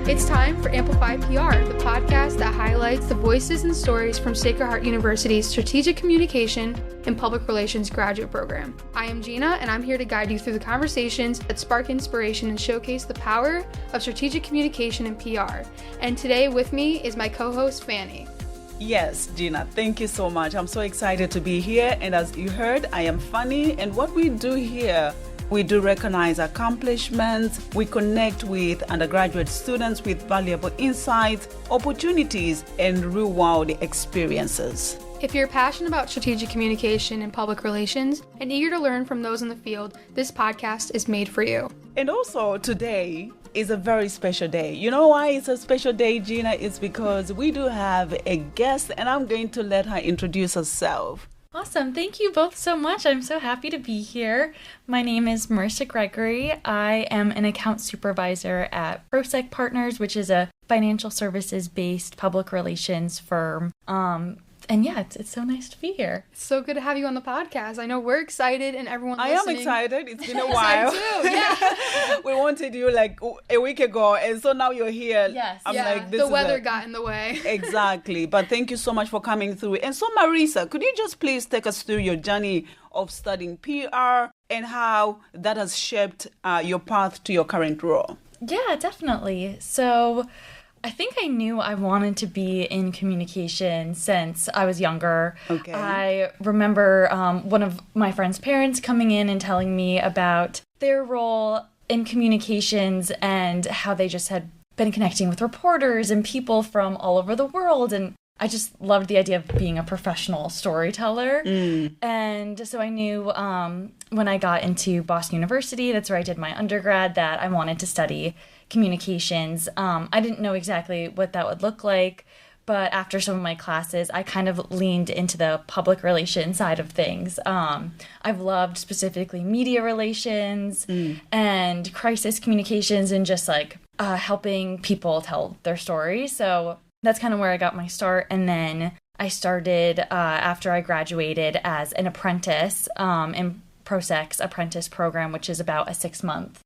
It's time for Amplify PR, the podcast that highlights the voices and stories from Sacred Heart University's Strategic Communication and Public Relations graduate program. I am Gina, and I'm here to guide you through the conversations that spark inspiration and showcase the power of strategic communication and PR. And today with me is my co-host, Fanny. Yes, Gina, thank you so much. I'm so excited to be here. And as you heard, I am Fanny. And what we do here, we do recognize accomplishments. We connect with undergraduate students with valuable insights, opportunities, and real-world experiences. If you're passionate about strategic communication and public relations and eager to learn from those in the field, this podcast is made for you. And also today is a very special day. You know why it's a special day, Gina? It's because we do have a guest, and I'm going to let her introduce herself. Awesome. Thank you both so much. I'm so happy to be here. My name is Marisa Gregory. I am an account supervisor at Prosek Partners, which is a financial services-based public relations firm. And yeah, it's so nice to be here. It's so good to have you on the podcast. I know we're excited and everyone listening. I am excited. It's been a while. I too, yeah. We wanted you like a week ago, and so now you're here. Yes. I'm like, the weather got in the way. Exactly. But thank you so much for coming through. And so Marisa, could you just please take us through your journey of studying PR and how that has shaped your path to your current role? Yeah, definitely. So I think I knew I wanted to be in communication since I was younger. Okay. I remember one of my friend's parents coming in and telling me about their role in communications and how they just had been connecting with reporters and people from all over the world. And I just loved the idea of being a professional storyteller. And so I knew when I got into Boston University, that's where I did my undergrad, that I wanted to study communications. I didn't know exactly what that would look like, but after some of my classes, I kind of leaned into the public relations side of things. I've loved specifically media relations and crisis communications and just like helping people tell their stories. So that's kind of where I got my start. And then I started after I graduated as an apprentice in Prosek's apprentice program, which is about a 6-month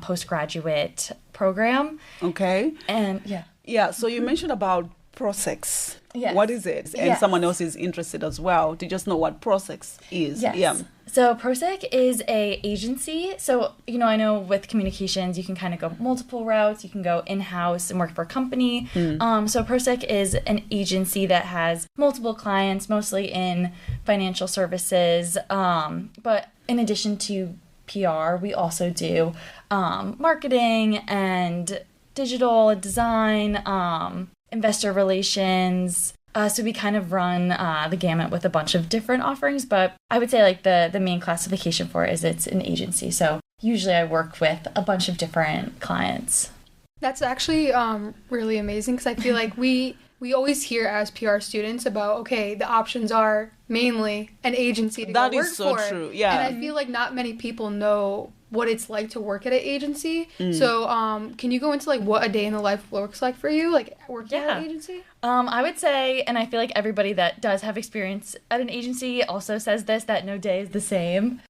postgraduate program. Okay. And yeah. Yeah, so you mentioned about Prosek. Yes. What is it? And Yes. someone else is interested as well to just know what Prosek is. Yes. Yeah. So Prosek is a agency. So, I know with communications, you can kind of go multiple routes. You can go in-house and work for a company. So Prosek is an agency that has multiple clients, mostly in financial services. But in addition to PR, we also do marketing and digital design, investor relations. So we kind of run the gamut with a bunch of different offerings, but I would say like the main classification for it is it's an agency. So usually I work with a bunch of different clients. That's actually really amazing because I feel like we always hear as PR students about, okay, the options are mainly an agency to go work for. That is so true, yeah. And I feel like not many people know what it's like to work at an agency. So can you go into like what a day in the life looks like for you, like working at an agency? I would say, and I feel like everybody that does have experience at an agency also says this, that no day is the same.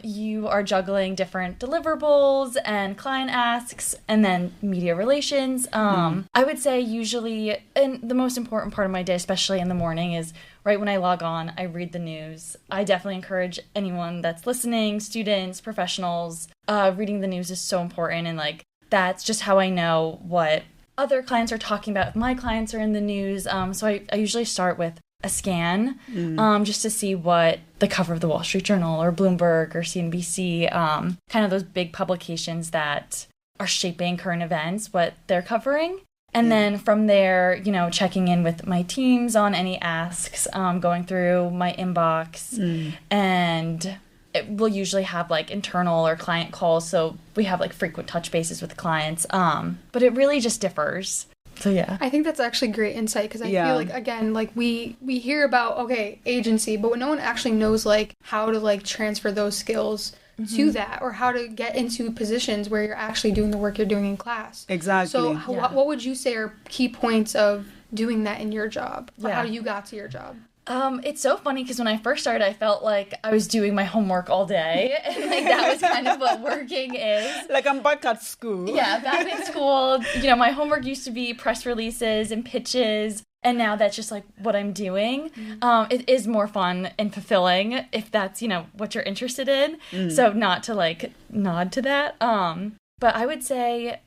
You are juggling different deliverables and client asks and then media relations. I would say usually, and the most important part of my day, especially in the morning, is right when I log on, I read the news. I definitely encourage anyone that's listening, students, professionals, reading the news is so important. And like, that's just how I know what other clients are talking about. If my clients are in the news. So I usually start with a scan just to see what the cover of the Wall Street Journal or Bloomberg or CNBC, kind of those big publications that are shaping current events, what they're covering. And then from there, checking in with my teams on any asks, going through my inbox, and we'll usually have like internal or client calls. So we have like frequent touch bases with clients. But it really just differs. So yeah. I think that's actually great insight because I feel like, again, like we hear about, okay, agency, but no one actually knows like how to like transfer those skills to that or how to get into positions where you're actually doing the work you're doing in class. Exactly. So what would you say are key points of doing that in your job or how you got to your job? It's so funny because when I first started, I felt like I was doing my homework all day, and like that was kind of what working is. Like I'm back at school. Yeah, back in school, my homework used to be press releases and pitches, and now that's just like what I'm doing. It is more fun and fulfilling if that's, what you're interested in. So not to like nod to that. But I would say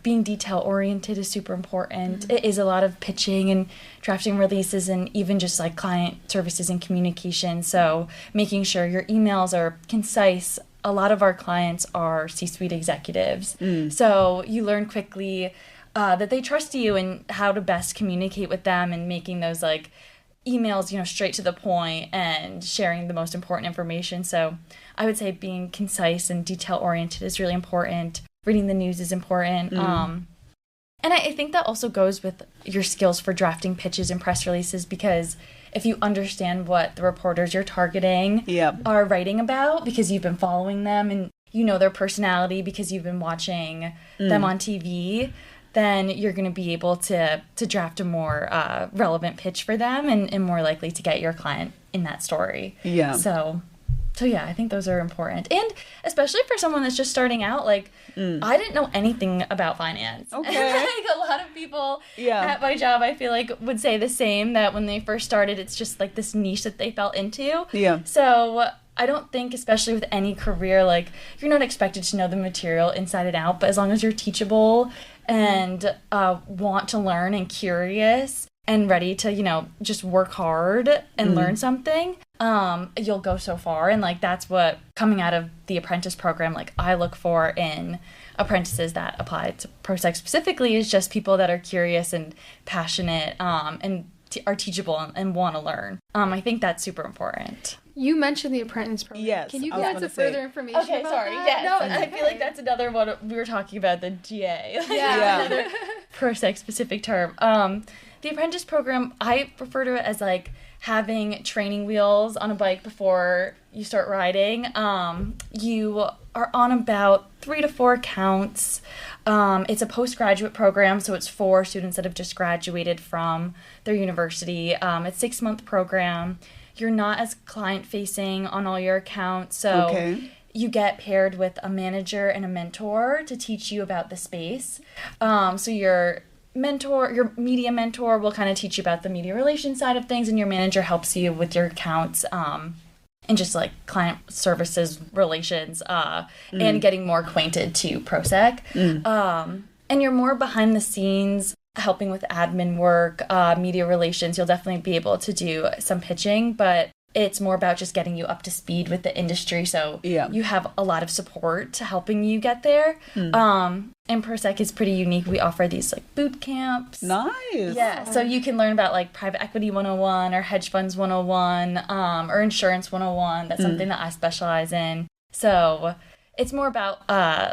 being detail-oriented is super important. It is a lot of pitching and drafting releases and even just like client services and communication. So making sure your emails are concise. A lot of our clients are C-suite executives. So you learn quickly that they trust you and how to best communicate with them and making those like emails, straight to the point and sharing the most important information. So I would say being concise and detail-oriented is really important. Reading the news is important. And I think that also goes with your skills for drafting pitches and press releases, because if you understand what the reporters you're targeting are writing about because you've been following them and you know their personality because you've been watching them on TV, then you're going to be able to draft a more relevant pitch for them and more likely to get your client in that story. Yeah. So yeah, I think those are important. And especially for someone that's just starting out, like, I didn't know anything about finance. Okay. And like a lot of people at my job, I feel like, would say the same, that when they first started, it's just like this niche that they fell into. Yeah. So I don't think, especially with any career, like, you're not expected to know the material inside and out, but as long as you're teachable and want to learn and curious and ready to, just work hard and learn something, you'll go so far. And like that's what coming out of the apprentice program, like I look for in apprentices that apply to Prosek specifically, is just people that are curious and passionate and are teachable and want to learn. I think that's super important. You mentioned the apprentice program. Yes. Can you get into further information about that? Yes. No, I feel like that's another one. We were talking about the GA. Another Prosek specific term. The apprentice program, I refer to it as like having training wheels on a bike before you start riding. You are on about 3 to 4 counts. It's a postgraduate program, so it's for students that have just graduated from their university. It's a 6-month program. You're not as client-facing on all your accounts, so you get paired with a manager and a mentor to teach you about the space. So your media mentor will kind of teach you about the media relations side of things, and your manager helps you with your accounts and just like client services relations and getting more acquainted to Prosek. And you're more behind the scenes, helping with admin work, media relations. You'll definitely be able to do some pitching, but it's more about just getting you up to speed with the industry. So you have a lot of support to helping you get there. And Prosek is pretty unique. We offer these like boot camps. Nice. Yeah. So you can learn about like private equity 101 or hedge funds 101 or insurance 101. That's something that I specialize in. So it's more about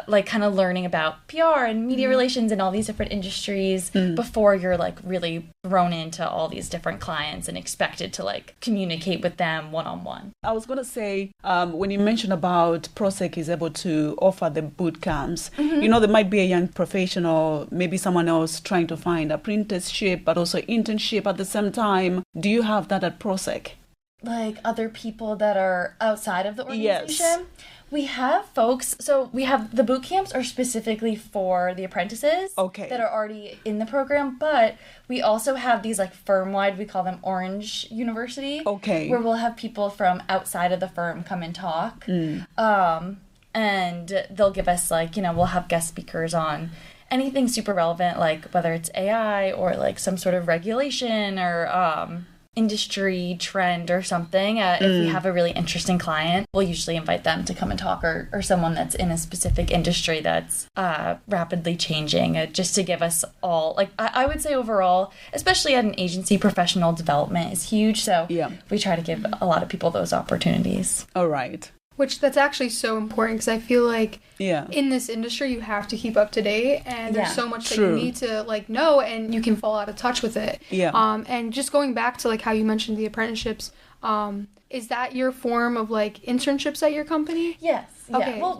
like kind of learning about PR and media relations and all these different industries before you're like really thrown into all these different clients and expected to like communicate with them one-on-one. I was going to say, when you mentioned about Prosek is able to offer the boot camps, there might be a young professional, maybe someone else trying to find apprenticeship, but also internship at the same time. Do you have that at Prosek? Like other people that are outside of the organization? Yes. We have folks, so we have the boot camps are specifically for the apprentices that are already in the program, but we also have these like firm-wide, we call them Orange University, where we'll have people from outside of the firm come and talk, and they'll give us like, we'll have guest speakers on anything super relevant, like whether it's AI or like some sort of regulation or industry trend or something. If we have a really interesting client, we'll usually invite them to come and talk, or someone that's in a specific industry that's rapidly changing, just to give us all, like, I would say overall, especially at an agency, professional development is huge. So we try to give a lot of people those opportunities. All right. Which that's actually so important, because I feel like in this industry you have to keep up to date, and there's so much that you need to like know, and you can fall out of touch with it. And just going back to like how you mentioned the apprenticeships, is that your form of like internships at your company? Yes. Okay. Yeah. Well,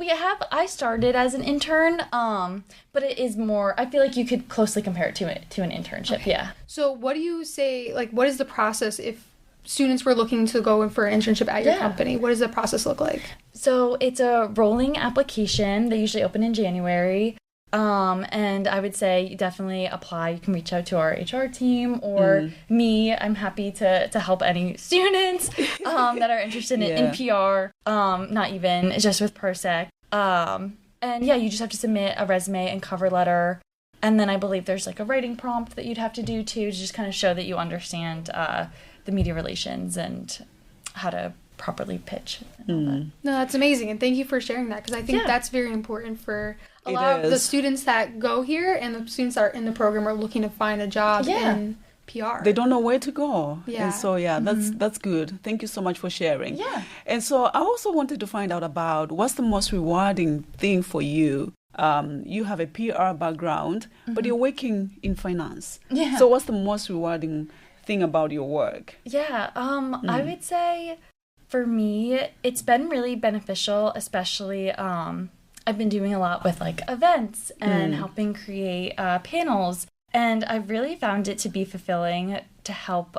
I started as an intern, but it is more, I feel like you could closely compare it to an internship. Okay. Yeah. So what do you say, like, what is the process if students were looking to go in for an internship at your company, what does the process look like? So it's a rolling application. They usually open in January. And I would say definitely apply. You can reach out to our HR team or me. I'm happy to help any students that are interested in PR. Not even, just with Prosek. And yeah, you just have to submit a resume and cover letter. And then I believe there's like a writing prompt that you'd have to do too, to just kind of show that you understand the media relations and how to properly pitch. And all that. No, that's amazing. And thank you for sharing that, because I think that's very important for a lot of the students that go here, and the students that are in the program are looking to find a job in PR. They don't know where to go. Yeah. And so, that's good. Thank you so much for sharing. Yeah. And so I also wanted to find out about what's the most rewarding thing for you. You have a PR background, but you're working in finance. Yeah. So what's the most rewarding thing about your work? Yeah. I would say for me, it's been really beneficial, especially I've been doing a lot with like events and helping create panels. And I've really found it to be fulfilling to help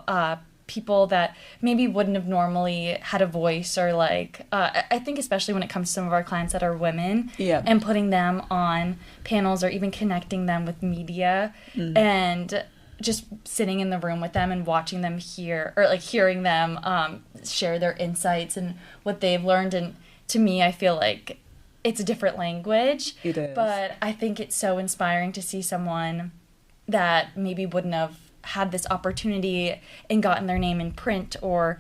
people that maybe wouldn't have normally had a voice, or like, I think especially when it comes to some of our clients that are women, and putting them on panels or even connecting them with media and just sitting in the room with them and watching them hear, or like hearing them share their insights and what they've learned. And to me, I feel like it's a different language. It is. But I think it's so inspiring to see someone that maybe wouldn't have had this opportunity and gotten their name in print, or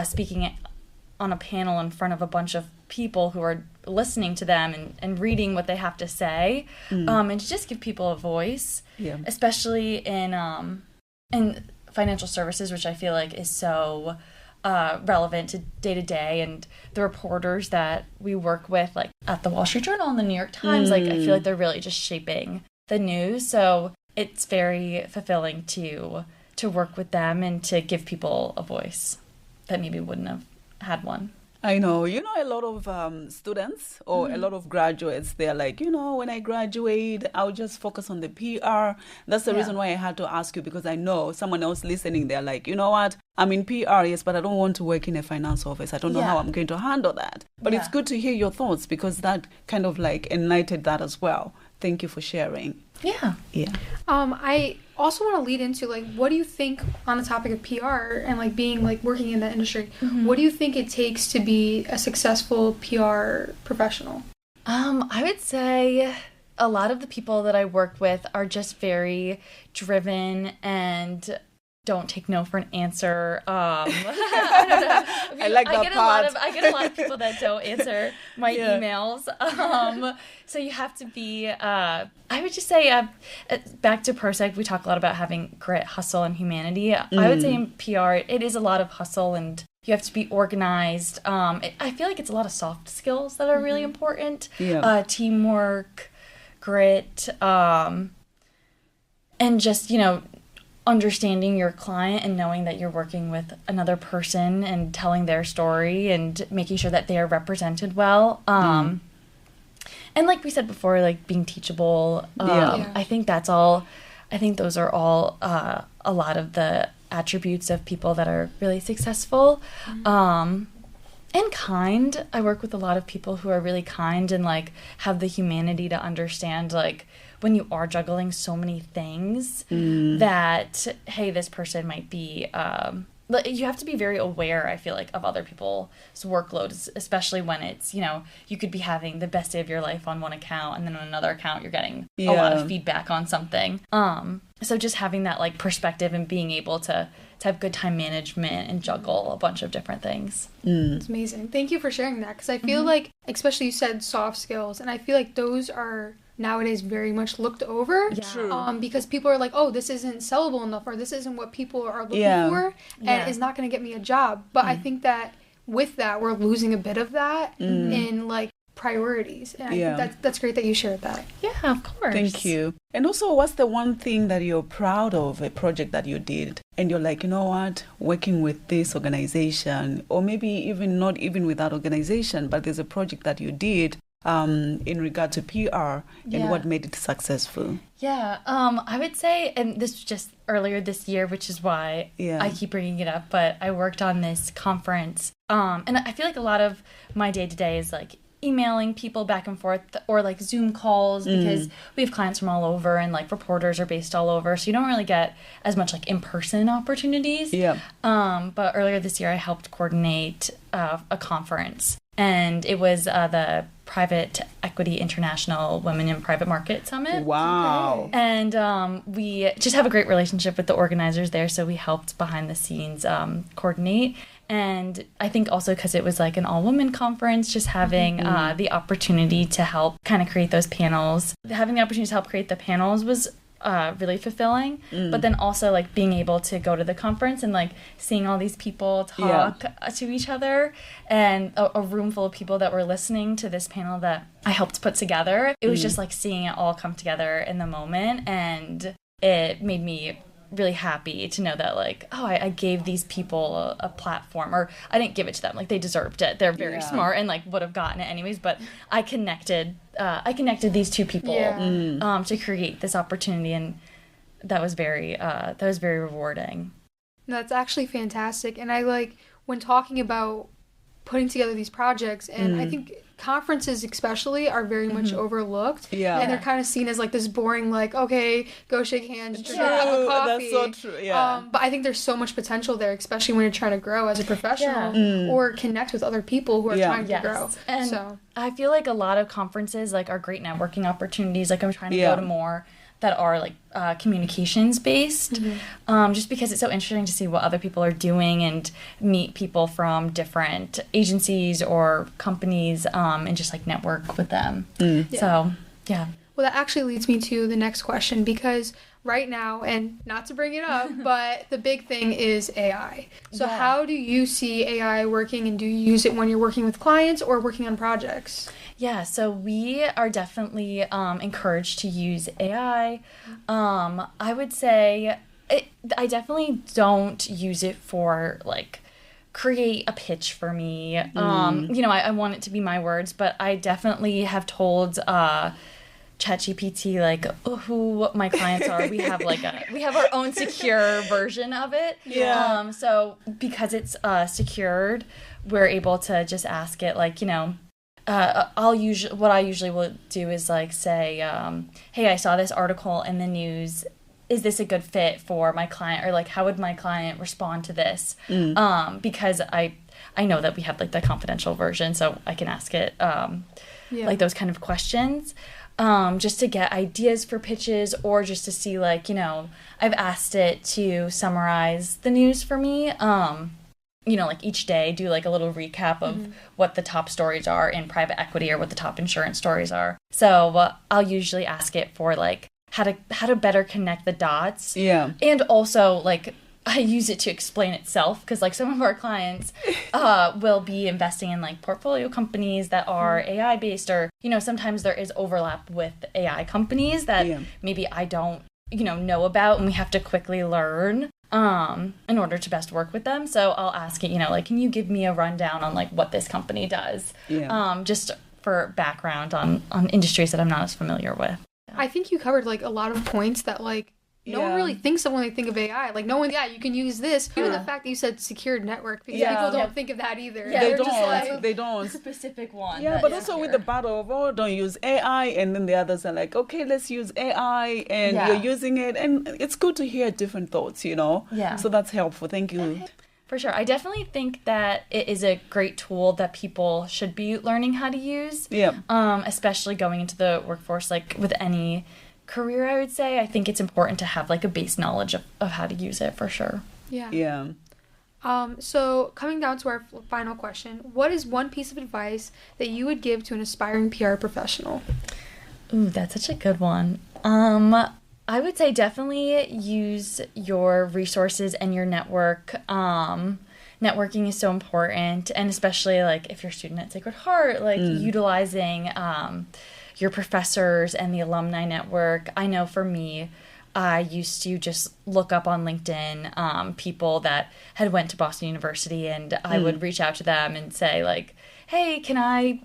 speaking on a panel in front of a bunch of people who are listening to them and reading what they have to say, and to just give people a voice, especially in financial services, which I feel like is so relevant to day, and the reporters that we work with, like at the Wall Street Journal and the New York Times, like I feel like they're really just shaping the news. So it's very fulfilling to work with them and to give people a voice that maybe wouldn't have had one. I know. A lot of students or a lot of graduates, they're like, when I graduate, I'll just focus on the PR. That's the reason why I had to ask you, because I know someone else listening, they're like, you know what? I'm in PR, yes, but I don't want to work in a finance office. I don't know how I'm going to handle that. But it's good to hear your thoughts, because that kind of like enlightened that as well. Thank you for sharing. Yeah. I also want to lead into like, what do you think on the topic of PR and like being like working in the industry? What do you think it takes to be a successful PR professional? I would say a lot of the people that I work with are just very driven and don't take no for an answer. I don't know. I like that part. I get a lot of people that don't answer my emails. So you have to be, I would just say, back to Prosek, we talk a lot about having grit, hustle, and humanity. I would say in PR, it is a lot of hustle, and you have to be organized. I feel like it's a lot of soft skills that are really important. Teamwork, grit, and just, understanding your client and knowing that you're working with another person and telling their story and making sure that they are represented well. And like we said before, like being teachable. I think those are all a lot of the attributes of people that are really successful. And kind. I work with a lot of people who are really kind and like have the humanity to understand like when you are juggling so many things that, hey, this person might be, you have to be very aware, I feel like, of other people's workloads, especially when it's, you could be having the best day of your life on one account, and then on another account, you're getting a lot of feedback on something. So just having that like perspective and being able to have good time management and juggle a bunch of different things. It's amazing. Thank you for sharing that, because I feel like, especially you said soft skills, and I feel like those are nowadays very much looked over. Because people are like, oh, this isn't sellable enough, or this isn't what people are looking for, and it's not going to get me a job. But I think that with that, we're losing a bit of that in like priorities, and I think that's great that you shared that. Yeah, of course. Thank you. And also, what's the one thing that you're proud of, a project that you did, and you're like, you know what, working with this organization, or maybe even not even with that organization, but there's a project that you did in regard to PR and Yeah. what made it successful? Yeah, I would say, and this was just earlier this year, which is why Yeah. I keep bringing it up, but I worked on this conference, and I feel like a lot of my day-to-day is like emailing people back and forth or like Zoom calls because we have clients from all over and like reporters are based all over, so you don't really get as much like in-person opportunities. Yeah. But earlier this year I helped coordinate a conference, and it was the Private Equity International Women in Private Market Summit. Wow. And we just have a great relationship with the organizers there, so we helped behind the scenes coordinate. And I think also because it was like an all-women conference, just having the opportunity to help kind of create those panels, having the opportunity to help create the panels was really fulfilling. But then also like being able to go to the conference and like seeing all these people talk to each other, and a room full of people that were listening to this panel that I helped put together. It was just like seeing it all come together in the moment, and it made me really happy to know that like, oh, I gave these people a platform, or I didn't give it to them, like they deserved it. They're very smart and like would have gotten it anyways, but I connected these two people to create this opportunity, and that was very rewarding. That's actually fantastic. And I like when talking about putting together these projects, and I think conferences especially are very much overlooked. Yeah. And they're kind of seen as like this boring, like, okay, go shake hands, drink a cup of coffee. That's so true, yeah. But I think there's so much potential there, especially when you're trying to grow as a professional or connect with other people who are trying to grow. And so I feel like a lot of conferences like are great networking opportunities. Like I'm trying to go to more that are like communications based, just because it's so interesting to see what other people are doing and meet people from different agencies or companies, and just like network with them. So yeah. Well, that actually leads me to the next question, because right now, and not to bring it up, but the big thing is AI. So how do you see AI working, and do you use it when you're working with clients or working on projects? Yeah, so we are definitely encouraged to use AI. I would say I definitely don't use it for like create a pitch for me. I want it to be my words, but I definitely have told ChatGPT like who my clients are. We have our own secure version of it. Yeah. So because it's secured, we're able to just ask it like, what I usually will do is like say, hey, I saw this article in the news. Is this a good fit for my client? Or like, how would my client respond to this? Because I know that we have like the confidential version, so I can ask it like those kind of questions. Just to get ideas for pitches, or just to see like, I've asked it to summarize the news for me. Like each day do like a little recap of what the top stories are in private equity or what the top insurance stories are. So I'll usually ask it for like how to better connect the dots. Yeah. And also like I use it to explain itself, because like some of our clients will be investing in like portfolio companies that are AI based, or sometimes there is overlap with AI companies that maybe I don't know about, and we have to quickly learn in order to best work with them. So I'll ask it, like, can you give me a rundown on like what this company does? Just for background on industries that I'm not as familiar with. I think you covered like a lot of points that like no one really thinks of when they think of AI. Like no one, you can use this. Even the fact that you said secured network, because people don't think of that either. Yeah, they don't. Specific one. Yeah, but also with the battle of, don't use AI, and then the others are like, okay, let's use AI, and you're using it, and it's good to hear different thoughts, Yeah. So that's helpful. Thank you. For sure. I definitely think that it is a great tool that people should be learning how to use. Yeah. Especially going into the workforce, like with any career, I would say. I think it's important to have like a base knowledge of how to use it, for sure. Yeah. So coming down to our final question, what is one piece of advice that you would give to an aspiring PR professional? Ooh, that's such a good one. I would say definitely use your resources and your network. Networking is so important, and especially like if you're a student at Sacred Heart, like utilizing your professors and the alumni network. I know for me, I used to just look up on LinkedIn people that had went to Boston University, and I would reach out to them and say like, hey, can I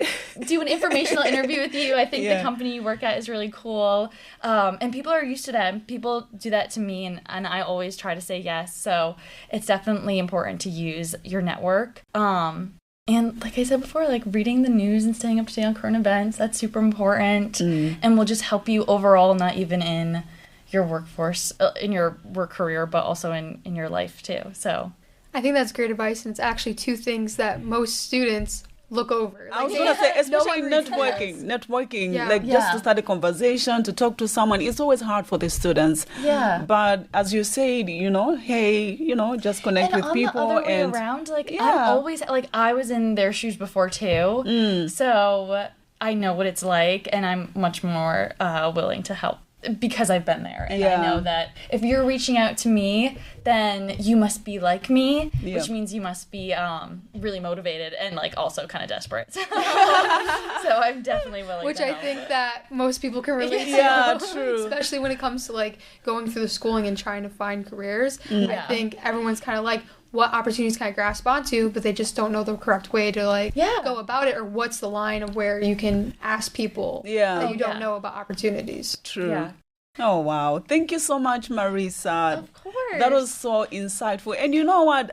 do an informational interview with you? I think Yeah. the company you work at is really cool. And people are used to that. People do that to me, and I always try to say yes. So it's definitely important to use your network. And like I said before, like reading the news and staying up to date on current events, that's super important and will just help you overall, not even in your workforce, in your work career, but also in your life too. So I think that's great advice, and it's actually two things that most students look over. I was Like, going to say, especially no one reads networking, Yeah. like just to start a conversation, to talk to someone, it's always hard for the students. Yeah. But as you said, hey, just connect and with on people. the other way and around, like Yeah. I'm always like I was in their shoes before too, so I know what it's like, and I'm much more willing to help because I've been there, and I know that if you're reaching out to me, then you must be like me, which means you must be really motivated and like also kind of desperate. So I'm definitely willing. Which to I help. think that most people can relate to. Yeah, true. Especially when it comes to like going through the schooling and trying to find careers. I think everyone's kind of like, what opportunities can I grasp onto, but they just don't know the correct way to like go about it, or what's the line of where you can ask people that you don't know about opportunities. True. Yeah. Oh, wow. Thank you so much, Marisa. Of course. That was so insightful. And you know what?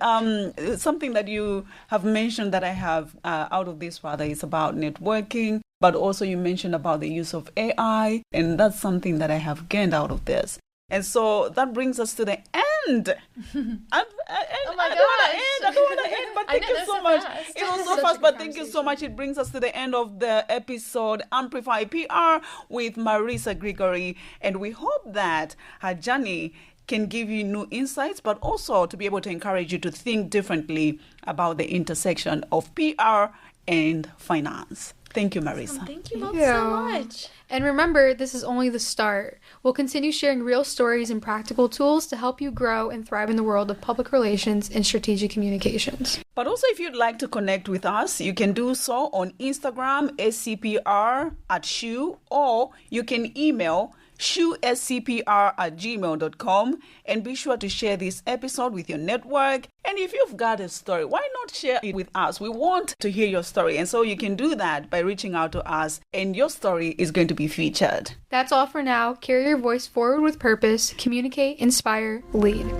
Something that you have mentioned that I have out of this, rather, is about networking. But also you mentioned about the use of AI. And that's something that I have gained out of this. And so that brings us to the end. I don't want to end, but thank you so much. Fast. It was so Such a fast, good but thank you so conversation. much. It brings us to the end of the episode Amplify PR with Marisa Gregory. And we hope that her journey can give you new insights, but also to be able to encourage you to think differently about the intersection of PR and finance. Thank you, Marisa. Thank you both so much. And remember, this is only the start. We'll continue sharing real stories and practical tools to help you grow and thrive in the world of public relations and strategic communications. But also, if you'd like to connect with us, you can do so on Instagram, SCPR @SHU, or you can email SCPR@gmail.com, and be sure to share this episode with your network. And if you've got a story, why not share it with us? We want to hear your story, and so you can do that by reaching out to us, and your story is going to be featured. That's all for now. Carry your voice forward with purpose, communicate, inspire, lead.